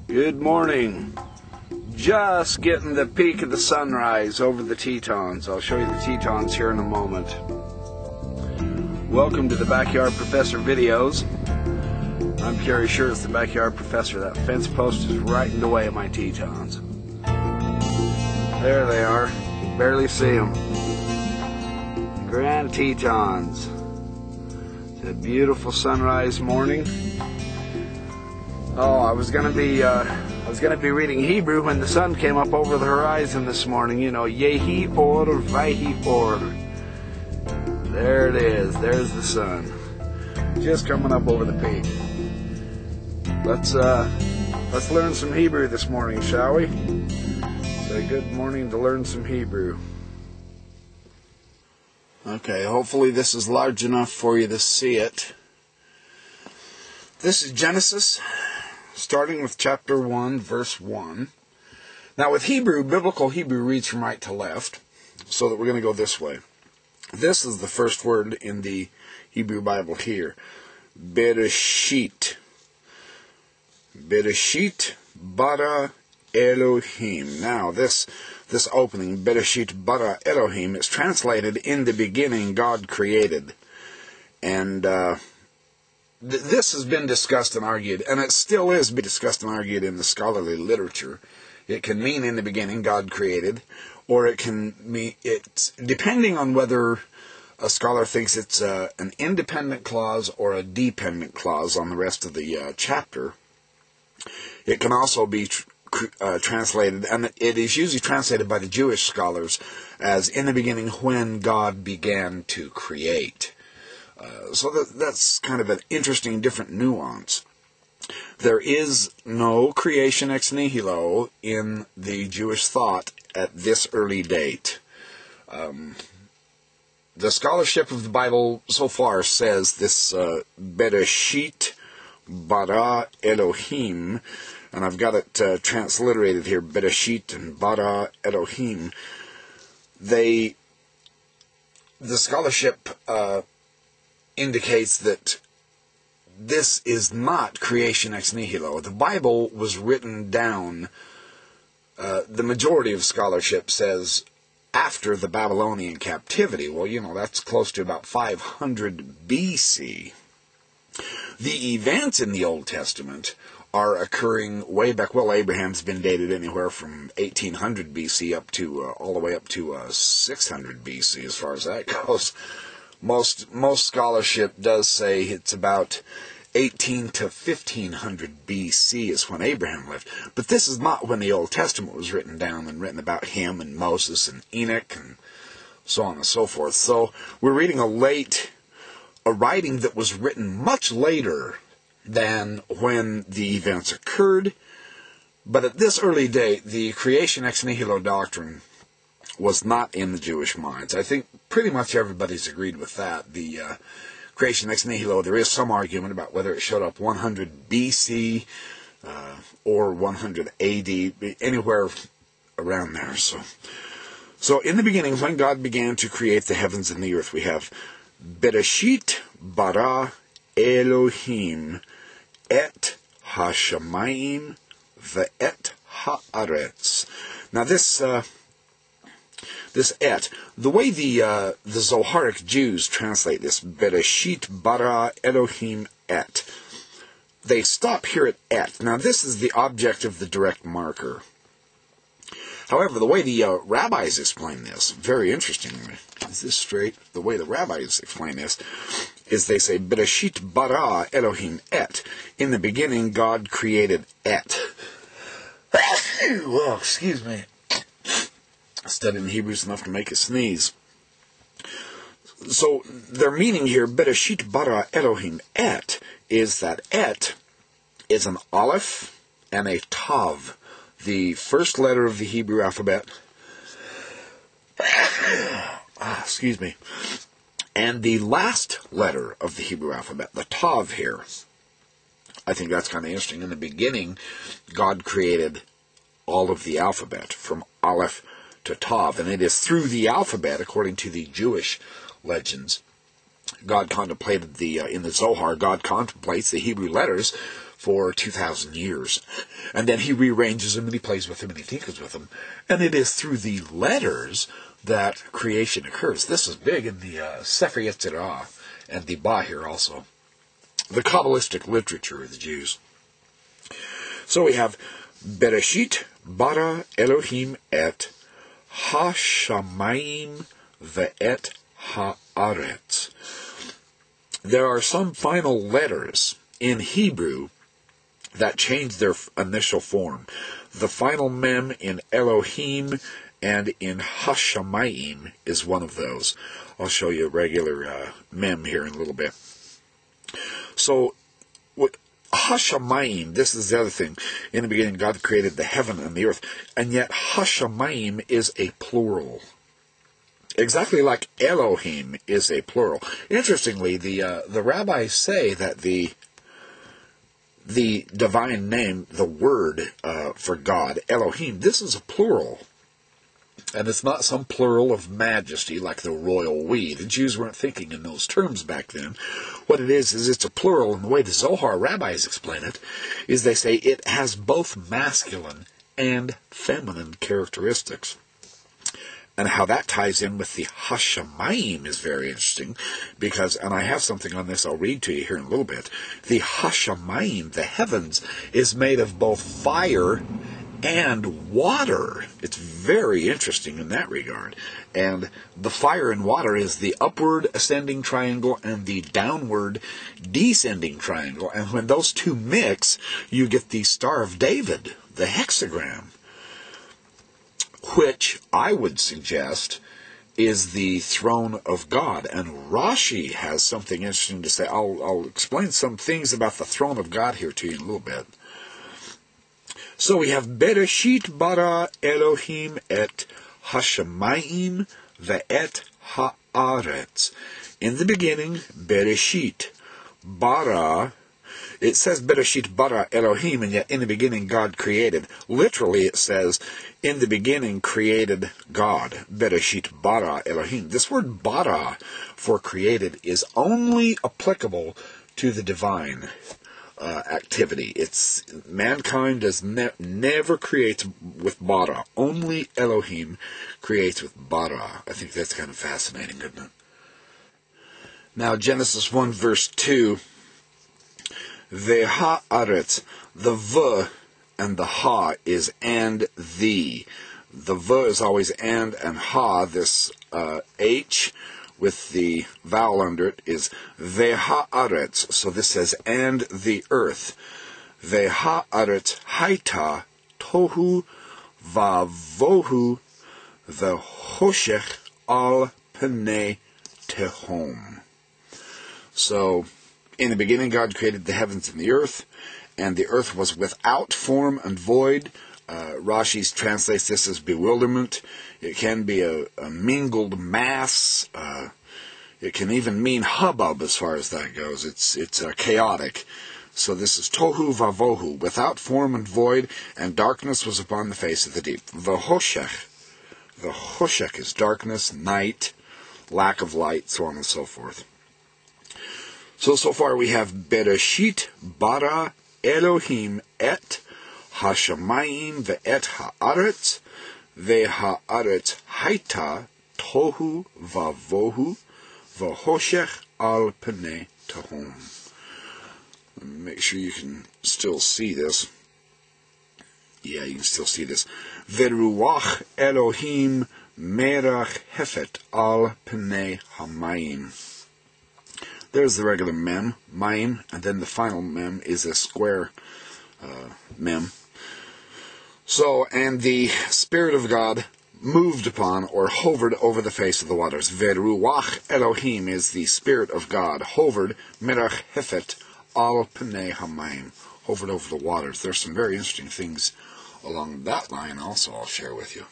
Good morning. Just getting the peak of the sunrise over the Tetons. I'll show you the Tetons here in a moment. Welcome to the Backyard Professor videos. I'm Kerry Shirts, the Backyard Professor. That fence post is right in the way of my Tetons. There they are. You barely see them. Grand Tetons. It's a beautiful sunrise morning. Oh, I was gonna be reading Hebrew when the sun came up over the horizon this morning. You know, Yehi or Vayhi or. There it is. There's the sun, just coming up over the peak. Let's learn some Hebrew this morning, shall we? Say good morning to learn some Hebrew. Okay, hopefully this is large enough for you to see it. This is Genesis, starting with chapter 1, verse 1. Now with Hebrew, biblical Hebrew reads from right to left, so that we're going to go this way. This is the first word in the Hebrew Bible here. Bereshit. Bereshit bara Elohim. Now this opening, Bereshit bara Elohim, is translated in the beginning God created. And this has been discussed and argued, and it still is being discussed and argued in the scholarly literature. It can mean in the beginning God created, or it can mean, it's depending on whether a scholar thinks it's an independent clause or a dependent clause on the rest of the chapter. It can also be translated, and it is usually translated by the Jewish scholars as in the beginning when God began to create. So that's kind of an interesting, different nuance. There is no creation ex nihilo in the Jewish thought at this early date. The scholarship of the Bible so far says this Bereshit bara Elohim, and I've got it transliterated here, Bereshit and bara Elohim. The scholarship indicates that this is not creation ex nihilo. The Bible was written down, the majority of scholarship says, after the Babylonian captivity. Well, you know, that's close to about 500 BC. The events in the Old Testament are occurring way back. Well, Abraham's been dated anywhere from 1800 BC up to all the way up to 600 BC as far as that goes. Most scholarship does say it's about 18 to 1500 BC is when Abraham lived. But this is not when the Old Testament was written down and written about him and Moses and Enoch and so on and so forth. So we're reading a writing that was written much later than when the events occurred. But at this early date, the creation ex nihilo doctrine was not in the Jewish minds. I think pretty much everybody's agreed with that. The creation ex nihilo, there is some argument about whether it showed up 100 BC or 100 AD, anywhere around there. So in the beginning, when God began to create the heavens and the earth, we have Bereshit bara Elohim et hashamayim ve'et haaretz. Now this et, the way the Zoharic Jews translate this, Bereshit bara Elohim et, they stop here at et. Now this is the object of the direct marker. However, the way the rabbis explain this, very interestingly, is this straight? The way the rabbis explain this is they say, Bereshit bara Elohim et. In the beginning, God created et. Whoa, excuse me. Studying Hebrews enough to make a sneeze. So their meaning here, Bereshit bara Elohim et, is that et is an aleph and a tav, the first letter of the Hebrew alphabet. Excuse me. And the last letter of the Hebrew alphabet, the tav here. I think that's kind of interesting. In the beginning, God created all of the alphabet from aleph to tav, and it is through the alphabet, according to the Jewish legends, God contemplated in the Zohar, God contemplates the Hebrew letters for 2,000 years. And then he rearranges them and he plays with them and he tinkers with them. And it is through the letters that creation occurs. This is big in the Sefer Yetzirah and the Bahir also. The Kabbalistic literature of the Jews. So we have Bereshit bara Elohim et ha-shamayim ve'et ha'aretz. There are some final letters in Hebrew that change their initial form. The final mem in Elohim and in ha-shamayim is one of those. I'll show you a regular mem here in a little bit. So, what Hashamayim, this is the other thing. In the beginning, God created the heaven and the earth, and yet Hashamayim is a plural. Exactly like Elohim is a plural. Interestingly, the rabbis say that the divine name, the word for God, Elohim, this is a plural. And it's not some plural of majesty like the royal we. The Jews weren't thinking in those terms back then. What it is it's a plural, and the way the Zohar rabbis explain it is they say it has both masculine and feminine characteristics. And how that ties in with the Hashamayim is very interesting, because, and I have something on this I'll read to you here in a little bit, the Hashamayim, the heavens, is made of both fire and water. It's very interesting in that regard. And the fire and water is the upward ascending triangle and the downward descending triangle. And when those two mix, you get the Star of David, the hexagram, which I would suggest is the throne of God. And Rashi has something interesting to say. I'll explain some things about the throne of God here to you in a little bit. So we have Bereshit bara Elohim et Hashamayim ve'et ha'aretz. In the beginning, Bereshit bara. It says Bereshit bara Elohim, and yet in the beginning God created. Literally it says, in the beginning created God. Bereshit bara Elohim. This word bara for created is only applicable to the divine activity. It's mankind does never creates with bara. Only Elohim creates with bara. I think that's kind of fascinating, isn't it? Now Genesis 1 verse 2. Ve'ha'aretz. The v and the ha is and the. The v is always and ha. This h with the vowel under it is ve'ha'aretz. So this says, and the earth. Ve'ha'aretz haita tohu vavohu v'hoshech al pnei tehom. So, in the beginning God created the heavens and the earth was without form and void. Rashi translates this as bewilderment. It can be a mingled mass. It can even mean hubbub as far as that goes. It's chaotic. So this is tohu vavohu, without form and void, and darkness was upon the face of the deep. V'hoshech. V'hoshech is darkness, night, lack of light, so on and so forth. So far we have Bereshit bara Elohim et Hashamayim ve'et ha'aretz ve'ha'aretz haita tohu vavohu v'hoshech al pnei tehom. Make sure you can still see this. Yeah, you can still see this. Ve'ruach Elohim merach hefet al pnei hamayim. There's the regular mem, mayim, and then the final mem is a square mem. So, and the Spirit of God moved upon or hovered over the face of the waters. Ve'ruach Elohim is the Spirit of God, hovered, merach hefet al pnei hamayim, hovered over the waters. There's some very interesting things along that line also I'll share with you.